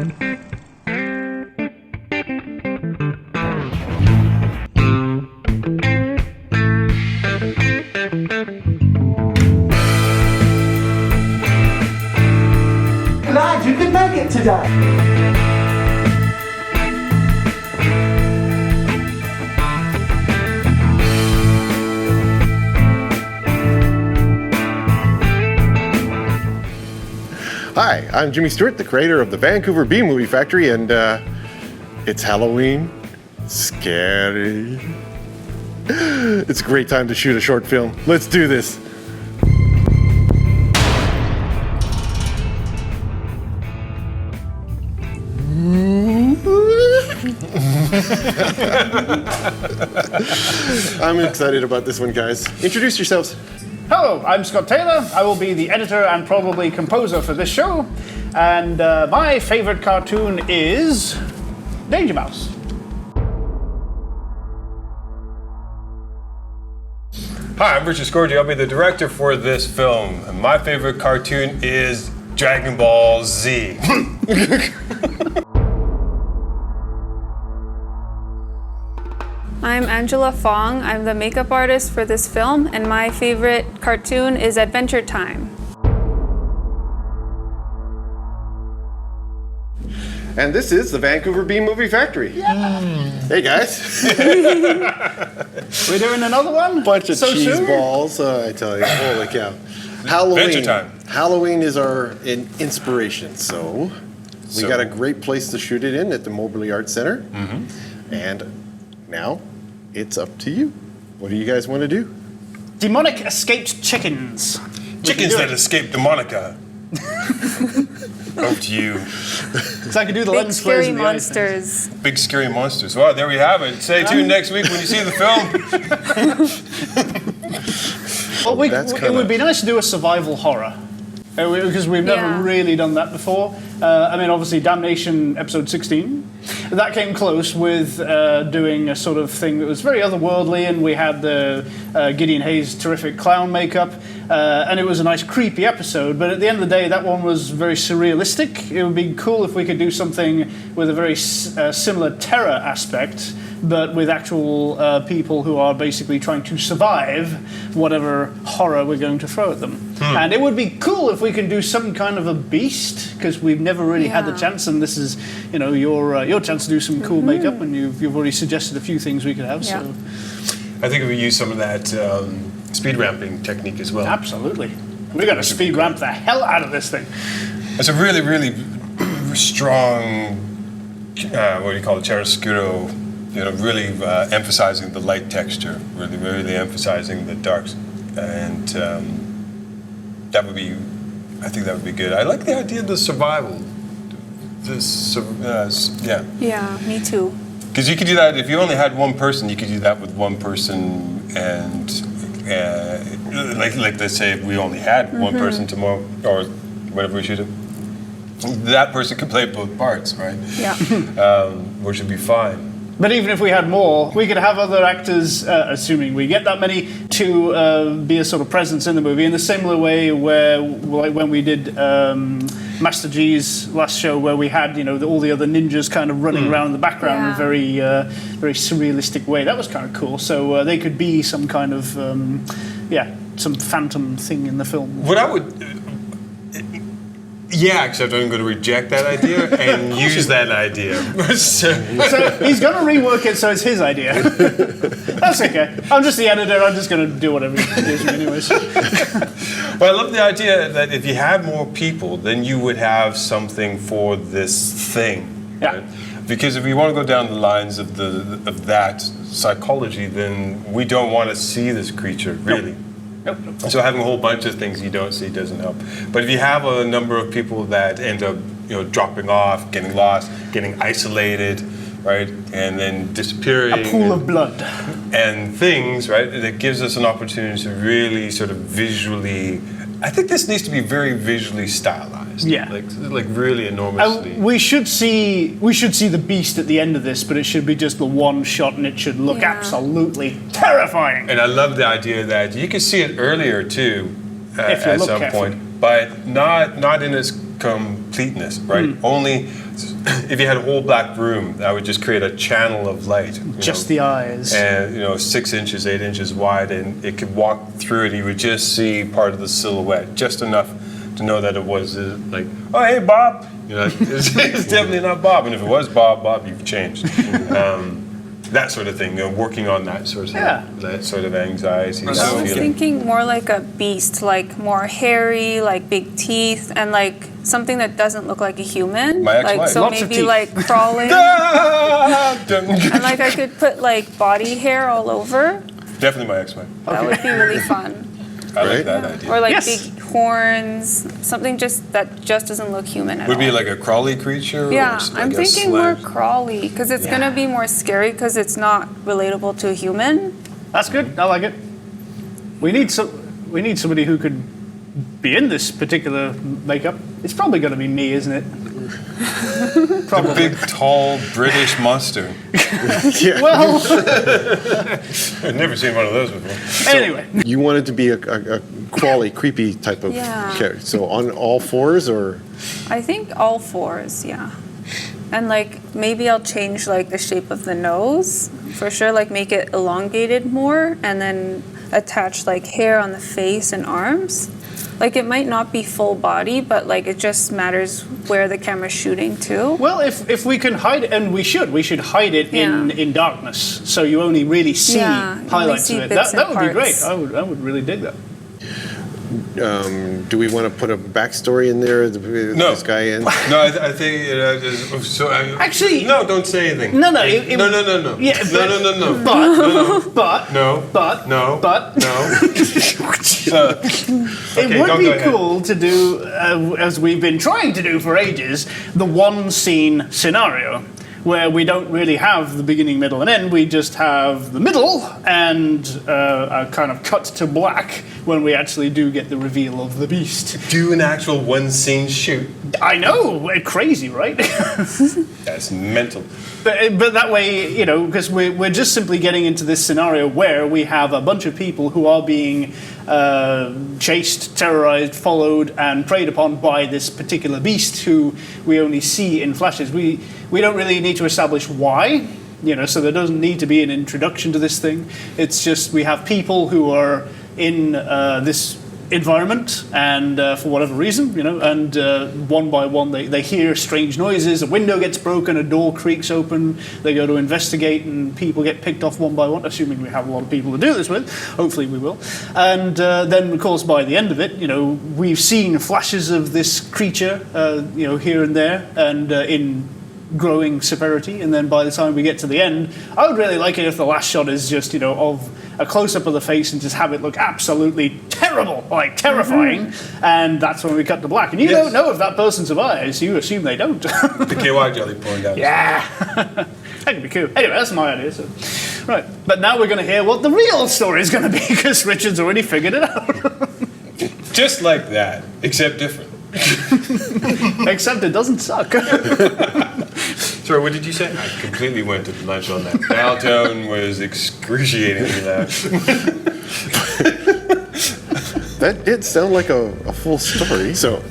Glad you could make it today. Hi, I'm Jimmy Stewart, the creator of the Vancouver B Movie Factory, and it's Halloween. Scary. It's a great time to shoot a short film. Let's do this. I'm excited about this one, guys. Introduce yourselves. Hello, I'm Scott Taylor. I will be the editor and probably composer for this show. And my favorite cartoon is Danger Mouse. Hi, I'm Richard Scorgi. I'll be the director for this film. And my favorite cartoon is Dragon Ball Z. I'm Angela Fong. I'm the makeup artist for this film, and my favorite cartoon is Adventure Time. And this is the Vancouver B Movie Factory. Yeah. Hey, guys. We're doing another one? Bunch of So cheese soon? balls, I tell you. Holy cow. Halloween. Adventure Time. Halloween is our inspiration, so we got a great place to shoot it in at the Moberly Arts Center. Mm-hmm. And now it's up to you. What do you guys want to do? Demonic escaped chickens. Chickens that escaped Demonica. Over to you. So I can do the Big lens flares scary in the eyes. monsters. Big scary monsters. Well, there we have it. Stay tuned next week when you see the film. Well, it would be nice to do a survival horror. Because we've never really done that before. I mean, obviously, Damnation episode 16. That came close with doing a sort of thing that was very otherworldly, and we had the Gideon Hayes' terrific clown makeup, and it was a nice creepy episode, but at the end of the day, that one was very surrealistic. It would be cool if we could do something with a very similar terror aspect, but with actual people who are basically trying to survive whatever horror we're going to throw at them. And it would be cool if we can do some kind of a beast, because we've never really had the chance, and this is, you know, your chance to do some cool makeup, and you've already suggested a few things we could have. Yeah. So I think we use some of that speed ramping technique as well. absolutely, we're going to speed ramp the hell out of this thing. It's a really, really strong, what do you call it, chiaroscuro, you know, really emphasizing the light texture, really, really emphasizing the darks. And that would be, I think that would be good. I like the idea of the survival. Yeah. Yeah, me too. Because you could do that, if you only had one person, you could do that with one person, and like let's say if we only had one person tomorrow, or whatever we should have, that person could play both parts, right? Yeah. Which would be fine. But even if we had more, we could have other actors, assuming we get that many, to be a sort of presence in the movie in the similar way where, like when we did Master G's last show, where we had, you know, all the other ninjas kind of running around in the background in a very, very surrealistic way. That was kind of cool. So they could be some kind of, some phantom thing in the film. What I would... Yeah, except I'm going to reject that idea and use that idea. So he's going to rework it so it's his idea. That's okay. I'm just the editor. I'm just going to do whatever he gives me anyways. But I love the idea that if you had more people, then you would have something for this thing. Yeah. Right? Because if we want to go down the lines of that psychology, then we don't want to see this creature, really. Nope. So having a whole bunch of things you don't see doesn't help. But if you have a number of people that end up, you know, dropping off, getting lost, getting isolated, right, and then disappearing, A pool of blood, and things, right, that gives us an opportunity to really sort of visually. I think this needs to be very visually stylized. Yeah. Like really enormously. we should see the beast at the end of this, but it should be just the one shot, and it should look absolutely terrifying. And I love the idea that you can see it earlier too, If you at look some carefully. point, but not in its completeness, right? Only if you had a whole black room, that would just create a channel of light. Just the eyes. And 6 inches, 8 inches wide, and it could walk through it. You would just see part of the silhouette, just enough to know that it was like, oh hey Bob, it's definitely not Bob. And if it was Bob, you've changed. That sort of thing, working on that sort of anxiety. I was thinking more like a beast, like more hairy, like big teeth, and like something that doesn't look like a human. My ex-wife. Like so Lots of maybe teeth. like crawling, and like I could put like body hair all over. Definitely my ex-wife. That would be really fun. I like that idea. Or like Yes. big horns, something that just doesn't look human at all. Would be like a crawly creature? Yeah, or like I'm a thinking more sledge? crawly because it's gonna be more scary because it's not relatable to a human. That's good. I like it. We need somebody who could be in this particular makeup. It's probably going to be me, isn't it? A big, tall British monster. Well, I've never seen one of those before. anyway. You wanted to be a crawly, creepy type of Yeah. character. So on all fours, or I think all fours, yeah. And like maybe I'll change like the shape of the nose for sure, like make it elongated more, and then attach like hair on the face and arms. Like it might not be full body, but like it just matters where the camera's shooting to. Well, if we can hide it, and we should hide it in darkness, so you only really see Yeah, you only highlights see of it. bits That and would be great. parts. I would really dig that. do we want to put a backstory in there? No. This guy in? No, I think Actually- no. Don't say anything. No. No. Yeah, No. But No. but No. it would go be ahead. cool to do, as we've been trying to do for ages, the one scene scenario where we don't really have the beginning, middle, and end. We just have the middle and a kind of cut to black when we actually do get the reveal of the beast. Do an actual one scene shoot. I know, crazy, right? That's mental. But that way, because we're just simply getting into this scenario where we have a bunch of people who are being chased, terrorized, followed, and preyed upon by this particular beast who we only see in flashes. We don't really need to establish why, so there doesn't need to be an introduction to this thing. It's just we have people who are in this environment, and for whatever reason, and one by one they hear strange noises, a window gets broken, a door creaks open, they go to investigate, and people get picked off one by one, assuming we have a lot of people to do this with. Hopefully we will. And then, of course, by the end of it, we've seen flashes of this creature, here and there, and in growing severity, and then by the time we get to the end, I would really like it if the last shot is just, of a close-up of the face and just have it look absolutely terrible, like terrifying, and that's when we cut to black. And you don't know if that person survives, you assume they don't. The KY jelly pouring down. Yeah. That could be cool. Anyway, that's my idea. So. Right, but now we're going to hear what the real story is going to be, because Richard's already figured it out. Just like that, except different. Except it doesn't suck. Sorry, what did you say? I completely went to lunch on that. Downtown was excruciatingly loud. That did sound like a full story. So,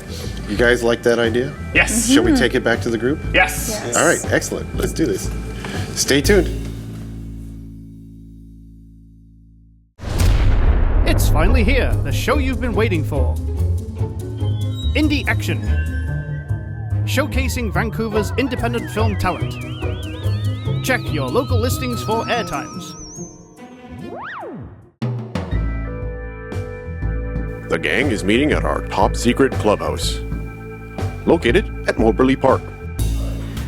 you guys like that idea? Yes. Shall we take it back to the group? Yes. Yes. All right, excellent. Let's do this. Stay tuned. It's finally here, the show you've been waiting for. Indie Action. Showcasing Vancouver's independent film talent. Check your local listings for airtimes. The gang is meeting at our top secret clubhouse, located at Moberly Park.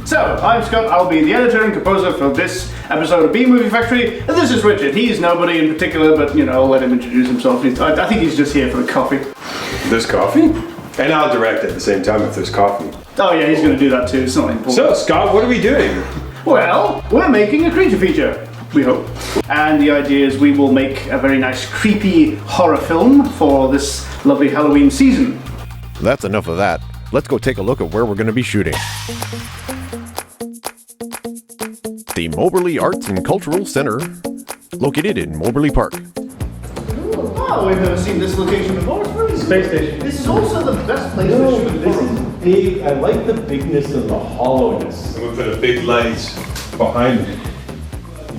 So, I'm Scott, I'll be the editor and composer for this episode of B Movie Factory, and this is Richard. He's nobody in particular, but, I'll let him introduce himself. I think he's just here for the coffee. There's coffee? And I'll direct at the same time if there's coffee. Oh yeah, he's going to do that too, it's not important. So, Scott, what are we doing? Well, we're making a creature feature, we hope. And the idea is we will make a very nice creepy horror film for this lovely Halloween season. That's enough of that. Let's go take a look at where we're going to be shooting. The Moberly Arts and Cultural Center, located in Moberly Park. Oh, we've never seen this location before. It's very Space station. This is also the best place to shoot horror. big, I like the bigness of the hollowness. And we put a big light behind it.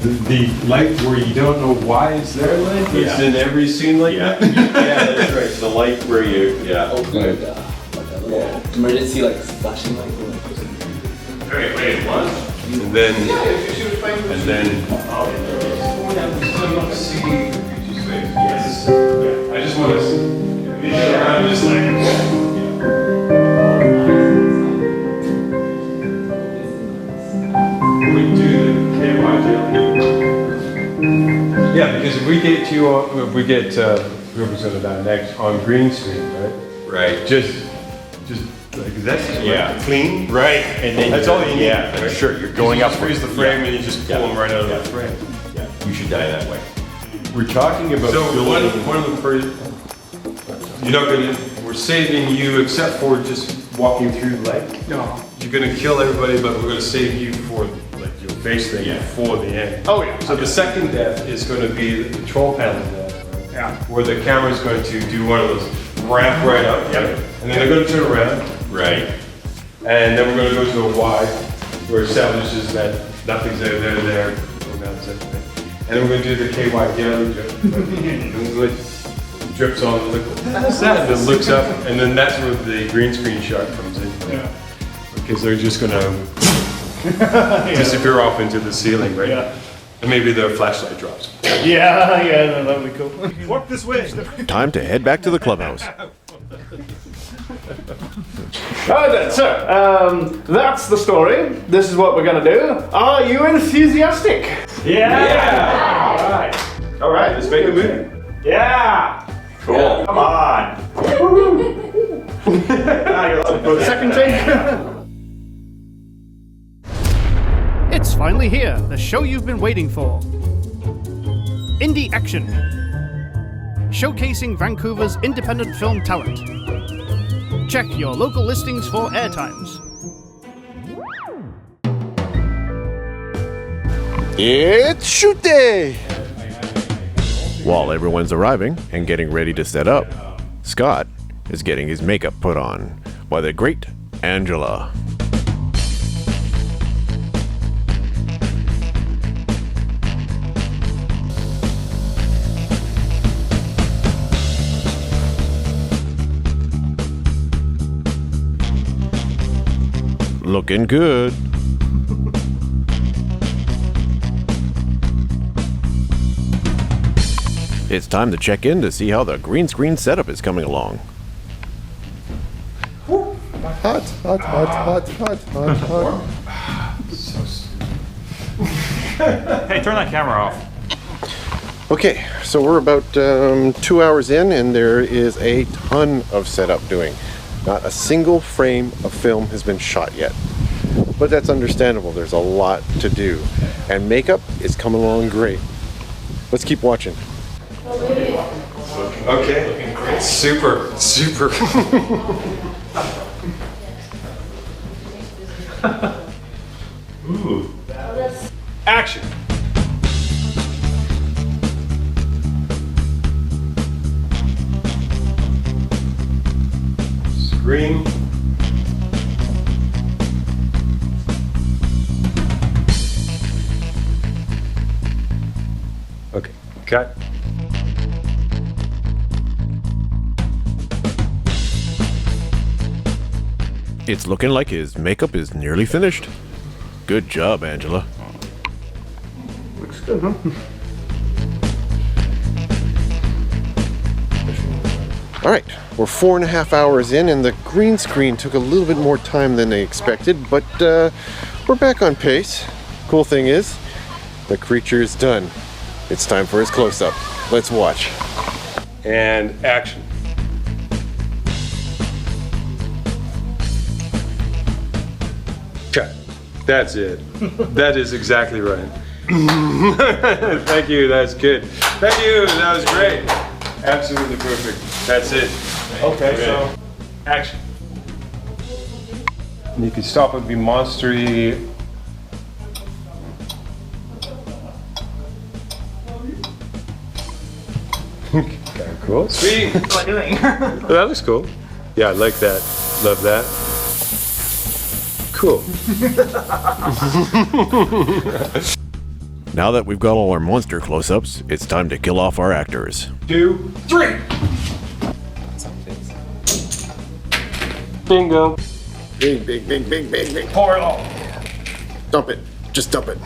The light where you don't know why it's there, like it's in every scene like that. Yeah, that's right. The light where you, Like a little emergency, like flashing light. Wait, what? And then. Yes. I just want to see. I'm just like. We do the KY jelly. Yeah, because if we get whoever's gonna die next on green screen, right? right. Just like that's clean. Right, and then That's all you need. Yeah, right? sure. You're going you up. just freeze the frame and you just pull them right out of the frame. Yeah, you should die that way. We're talking about one of the first. You're not gonna. We're saving you, except for just walking through light. No. You're gonna kill everybody, but we're gonna save you for like your face thing before the end. Oh yeah. So the second death is going to be the control panel death, right? Yeah. Where the camera's going to do one of those ramp right up, right? And then they're going to turn around, Right. and then we're going to go to a Y, where it establishes that nothing's there, and then we're going to do the KY jelly drip, and it drips on the liquid. That's that. And it looks up, and then that's where the green screen shot comes in. Yeah. Because they're just going to disappear off into the ceiling, right? Yeah. And maybe their flashlight drops. Yeah, no, that would be cool. Walk this way. Time to head back to the clubhouse. Alright then, so, that's the story. This is what we're gonna do. Are you enthusiastic? Yeah. All right, let's make a movie. Yeah. Cool. Come on. Second take. It's finally here, the show you've been waiting for. Indie Action. Showcasing Vancouver's independent film talent. Check your local listings for airtimes. It's shoot day! While everyone's arriving and getting ready to set up, Scott is getting his makeup put on by the great Angela. Looking good. It's time to check in to see how the green screen setup is coming along. Hot, hot, hot, hot, hot, hot, hot. Hey, turn that camera off. Okay, so we're about 2 hours in, and there is a ton of setup doing. Not a single frame of film has been shot yet. But that's understandable, there's a lot to do. And makeup is coming along great. Let's keep watching. Okay. Super. Ooh. Action. Screen. Okay, cut. It's looking like his makeup is nearly finished. Good job, Angela. Looks good, huh? All right, we're 4.5 hours in, and the green screen took a little bit more time than they expected, but we're back on pace. Cool thing is, the creature is done. It's time for his close-up. Let's watch. And action. Cut. That's it. That is exactly right. Thank you, that's good. Thank you, that was great. Absolutely perfect. That's it. Okay, so action. You can stop it, be monstery. Kind of cool. Sweet. That looks cool. Yeah, I like that. Love that. Cool. Now that we've got all our monster close-ups, it's time to kill off our actors. 2, 3. Bingo. Big, big, big, big, big, big. Pour it all. Dump it. Just dump it.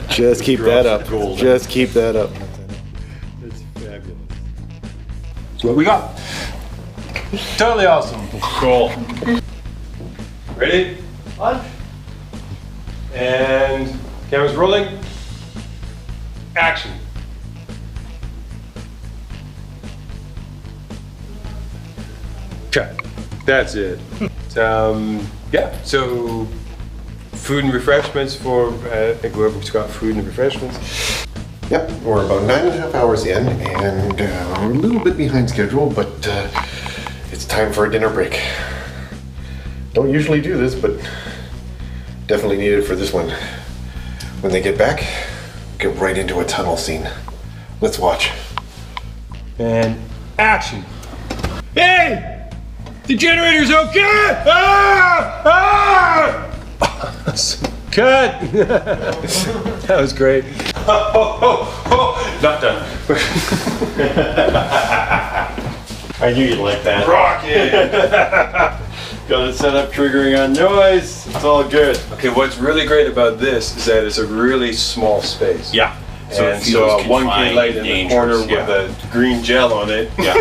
Just keep that up. Just keep that up. That's fabulous. That's what we got. Totally awesome. Cool. Ready? On. And camera's rolling. Action. Cut. That's it. Yeah, so food and refreshments for, I think whoever's got food and refreshments. Yep, we're about 9.5 hours in, and we're a little bit behind schedule, but it's time for a dinner break. Don't usually do this, but definitely need it for this one. When they get back, get right into a tunnel scene. Let's watch. And action. Hey! The generator's okay! Ah! Ah! Cut! That was great. Not done. I knew you'd like that. Rocket! Got it set up, triggering on noise. It's all good. Okay, what's really great about this is that it's a really small space. Yeah. And so a 1K light in the corner with a green gel on it. Yeah.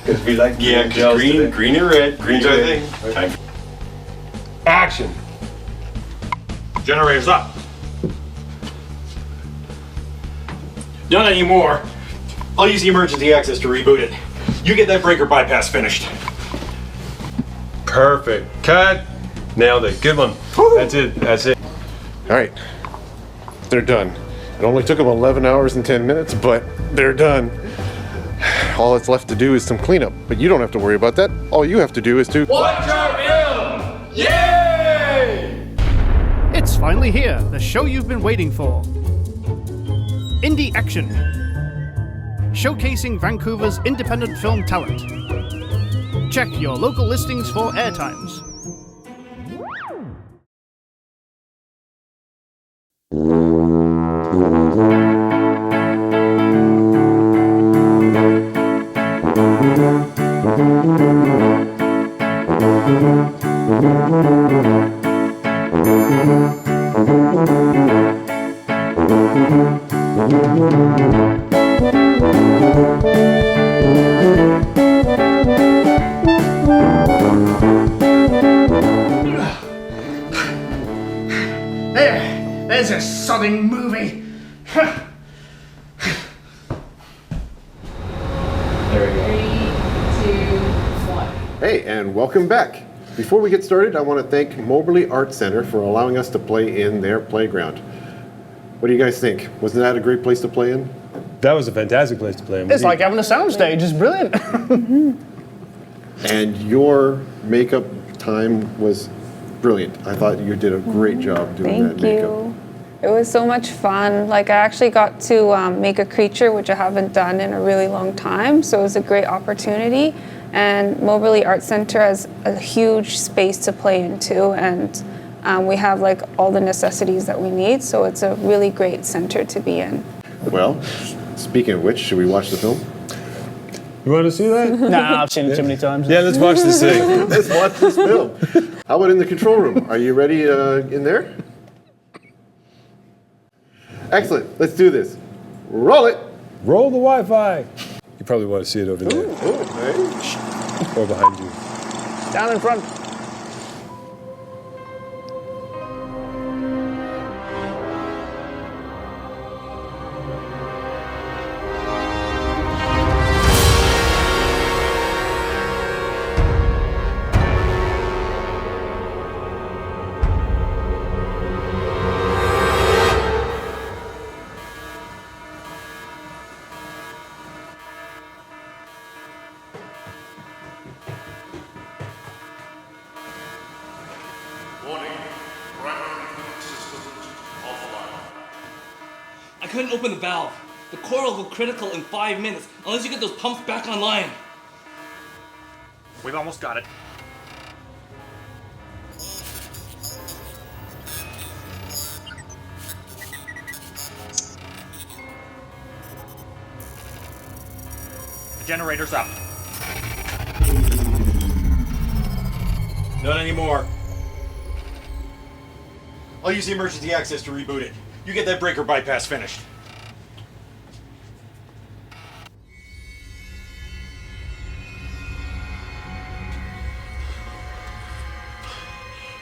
Because we like Yeah, green gels green, today. green and red. Green's our Green. thing. Time. Action. Generator's up. Not anymore. I'll use the emergency access to reboot it. You get that breaker bypass finished. Perfect. Cut. Nailed it. Good one. That's it. That's it. All right, they're done. It only took them 11 hours and 10 minutes, but they're done. All that's left to do is some cleanup, but you don't have to worry about that. All you have to do is to Watch our film! Yay! It's finally here, the show you've been waiting for. Indie Action. Showcasing Vancouver's independent film talent. Check your local listings for airtimes. There's a sodding movie. Hey, and welcome back. Before we get started, I want to thank Moberly Arts Center for allowing us to play in their playground. What do you guys think? Wasn't that a great place to play in? That was a fantastic place to play. It's like having a soundstage. It's brilliant. And your makeup time was brilliant. I thought you did a great job doing that Thank makeup. you. It was so much fun. Like, I actually got to make a creature, which I haven't done in a really long time, so it was a great opportunity. And Moberly Arts Center has a huge space to play into, and we have like all the necessities that we need, so it's a really great center to be in. Well, speaking of which, should we watch the film? You want to see that? Nah, I've seen it too many times. Yeah, let's watch this thing. Let's watch this film. How about in the control room? Are you ready in there? Excellent. Let's do this. Roll it. Roll the Wi-Fi. You probably want to see it over there. Or behind you. Down in front. I couldn't open the valve. The core will go critical in 5 minutes unless you get those pumps back online. We've almost got it. The generator's up. Not anymore. I'll use the emergency access to reboot it. You get that breaker bypass finished.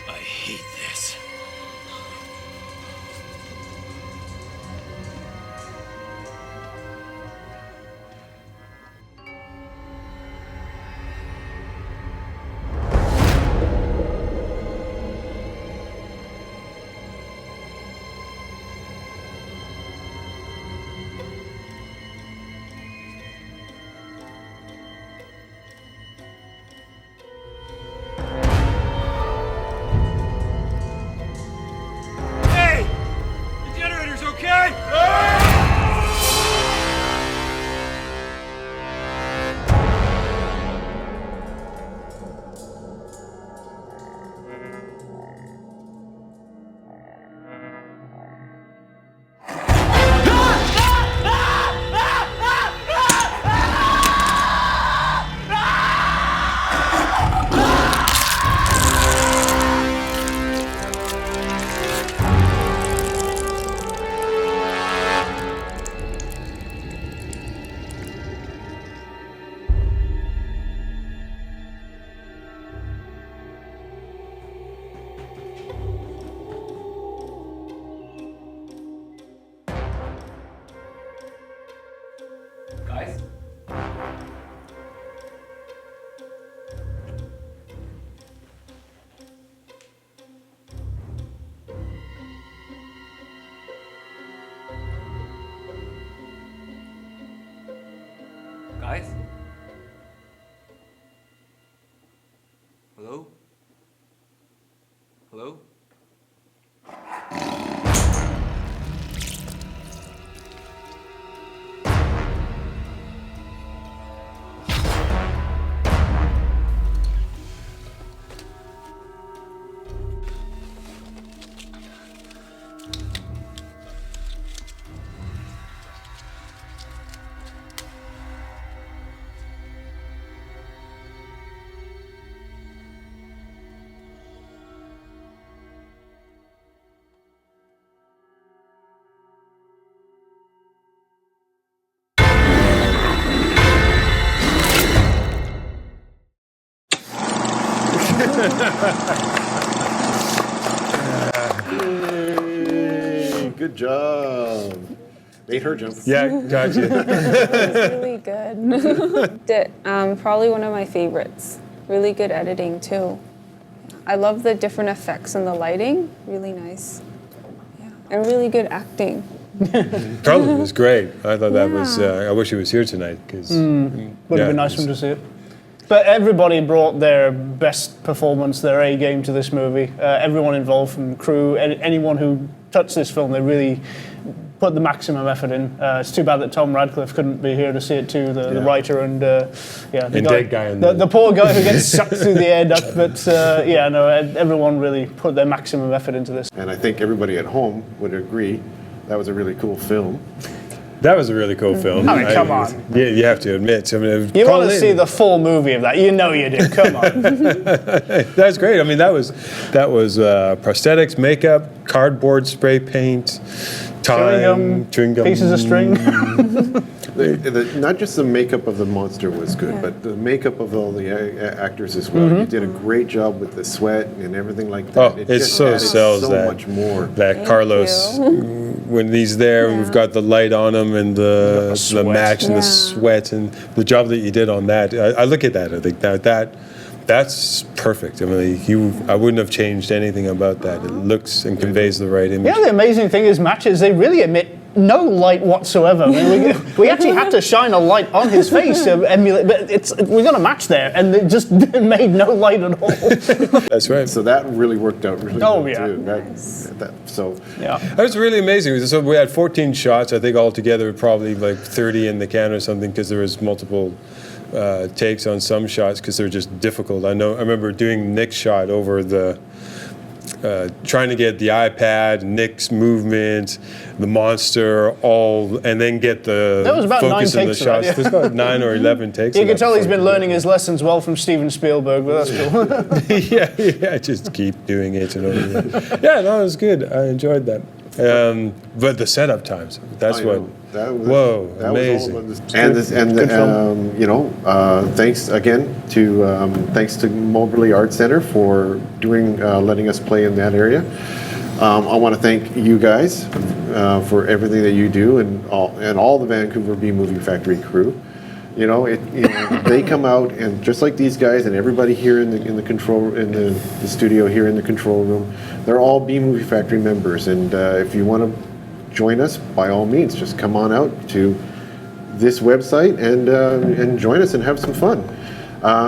I hate this. Hey! The generator's okay? Guys? Guys? Hello? Hello? Yay, good job. Made her jump. Yeah, gotcha. It's really good. Probably one of my favorites. Really good editing too. I love the different effects and the lighting. Really nice. Yeah, and really good acting. Carlin was great. I thought that was. I wish he was here tonight because Would have been nice for him to see it. But everybody brought their best performance, their A game to this movie. Everyone involved, from crew, anyone who touched this film, they really put the maximum effort in. It's too bad that Tom Radcliffe couldn't be here to see it too, the writer and the dead guy in the poor guy who gets sucked through the air duct. But everyone really put their maximum effort into this. And I think everybody at home would agree that was a really cool film. that was a really cool film. I mean, come on. Yeah, you have to admit. I mean, You want to see the full movie of that? You know you do. Come on. That's great. I mean, that was prosthetics, makeup, cardboard spray paint, time, chewing gum, pieces of string. Not just the makeup of the monster was good, but the makeup of all the actors as well. You did a great job with the sweat and everything like that. Oh, it so sells so that. much more. That Thank Carlos, you. when he's there, we've got the light on him and the match and the sweat and the job that you did on that. I look at that. I think that's perfect. I mean, I wouldn't have changed anything about that. It looks and conveys the right image. Yeah, the amazing thing is matches, they really emit no light whatsoever. I mean, we actually had to shine a light on his face to emulate, but we got a match there, and it just made no light at all. That's right. So that really worked out really well yeah. too. Yeah. That was really amazing. So we had 14 shots. I think altogether probably like 30 in the can or something because there was multiple takes on some shots because they're just difficult. I remember doing Nick's shot over the trying to get the iPad, Nick's movement, the monster, all, and then get the That was about 9 focus in the takes of that, shots. yeah. There's about 9 or 11 takes. You of can that tell he's before been you learning his lessons well from Steven Spielberg, but that's cool. yeah, just keep doing it and over again. Yeah, no, it was good. I enjoyed that. But the setup times, that's what. Whoa, amazing. Thanks again to Moberly Art Center for letting us play in that area. I want to thank you guys for everything that you do and all the Vancouver B Movie Factory crew. They come out and just like these guys and everybody here in the studio here in the control room, they're all B Movie Factory members. And if you want to join us, by all means, just come on out to this website and join us and have some fun.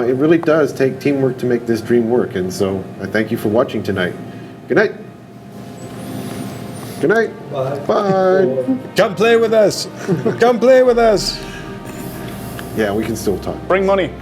It really does take teamwork to make this dream work. And so I thank you for watching tonight. Good night. Good night. Bye. Bye. Come play with us. Come play with us. Yeah, we can still talk. Bring money.